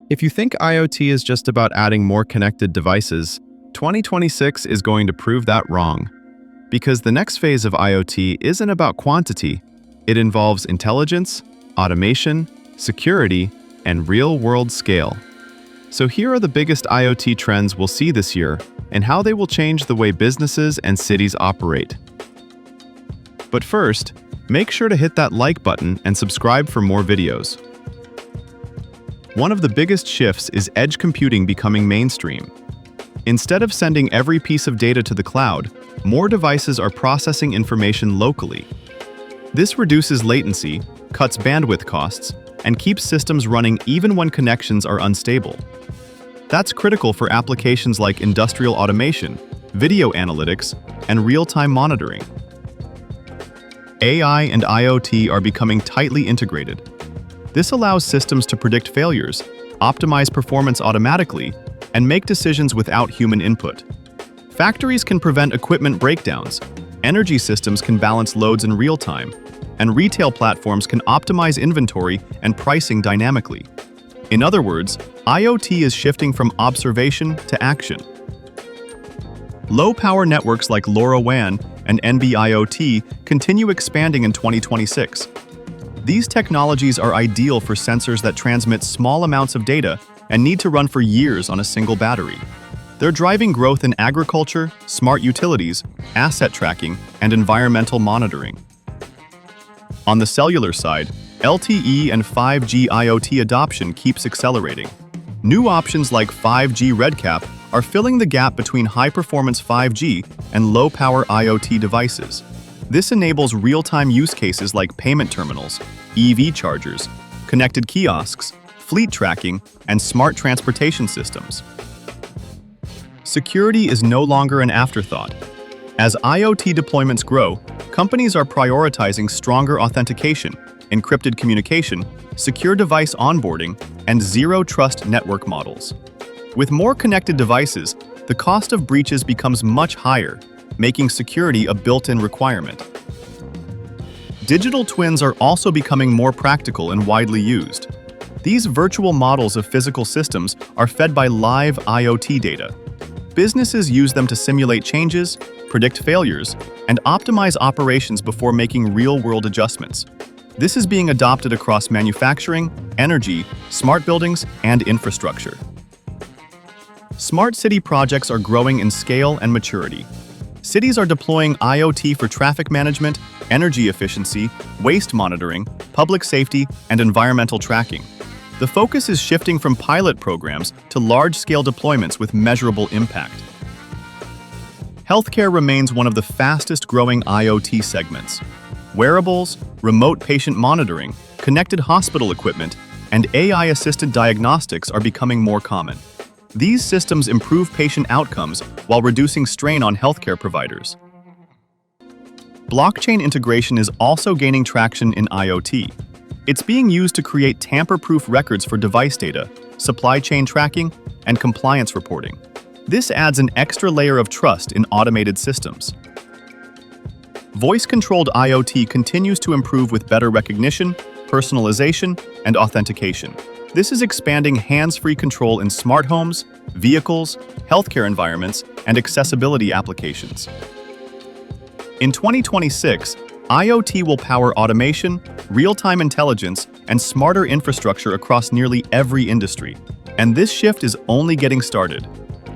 If you think IoT is just about adding more connected devices, 2026 is going to prove that wrong. Because the next phase of IoT isn't about quantity, it involves intelligence, automation, security, and real-world scale. So here are the biggest IoT trends we'll see this year and how they will change the way businesses and cities operate. But first, make sure to hit that like button and subscribe for more videos. One of the biggest shifts is edge computing becoming mainstream. Instead of sending every piece of data to the cloud, more devices are processing information locally. This reduces latency, cuts bandwidth costs, and keeps systems running even when connections are unstable. That's critical for applications like industrial automation, video analytics, and real-time monitoring. AI and IoT are becoming tightly integrated. This allows systems to predict failures, optimize performance automatically, and make decisions without human input. Factories can prevent equipment breakdowns, energy systems can balance loads in real time, and retail platforms can optimize inventory and pricing dynamically. In other words, IoT is shifting from observation to action. Low-power networks like LoRaWAN and NB-IoT continue expanding in 2026. These technologies are ideal for sensors that transmit small amounts of data and need to run for years on a single battery. They're driving growth in agriculture, smart utilities, asset tracking, and environmental monitoring. On the cellular side, LTE and 5G IoT adoption keeps accelerating. New options like 5G RedCap are filling the gap between high-performance 5G and low-power IoT devices. This enables real-time use cases like payment terminals, EV chargers, connected kiosks, fleet tracking, and smart transportation systems. Security is no longer an afterthought. As IoT deployments grow, companies are prioritizing stronger authentication, encrypted communication, secure device onboarding, and zero-trust network models. With more connected devices, the cost of breaches becomes much higher, making security a built-in requirement. Digital twins are also becoming more practical and widely used. These virtual models of physical systems are fed by live IoT data. Businesses use them to simulate changes, predict failures, and optimize operations before making real-world adjustments. This is being adopted across manufacturing, energy, smart buildings, and infrastructure. Smart city projects are growing in scale and maturity. Cities are deploying IoT for traffic management, energy efficiency, waste monitoring, public safety, and environmental tracking. The focus is shifting from pilot programs to large-scale deployments with measurable impact. Healthcare remains one of the fastest-growing IoT segments. Wearables, remote patient monitoring, connected hospital equipment, and AI-assisted diagnostics are becoming more common. These systems improve patient outcomes while reducing strain on healthcare providers. Blockchain integration is also gaining traction in IoT. It's being used to create tamper-proof records for device data, supply chain tracking, and compliance reporting. This adds an extra layer of trust in automated systems. Voice-controlled IoT continues to improve with better recognition, personalization, and authentication. This is expanding hands-free control in smart homes, vehicles, healthcare environments, and accessibility applications. In 2026, IoT will power automation, real-time intelligence, and smarter infrastructure across nearly every industry. And this shift is only getting started.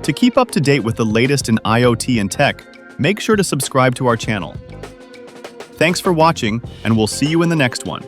To keep up to date with the latest in IoT and tech, make sure to subscribe to our channel. Thanks for watching, and we'll see you in the next one.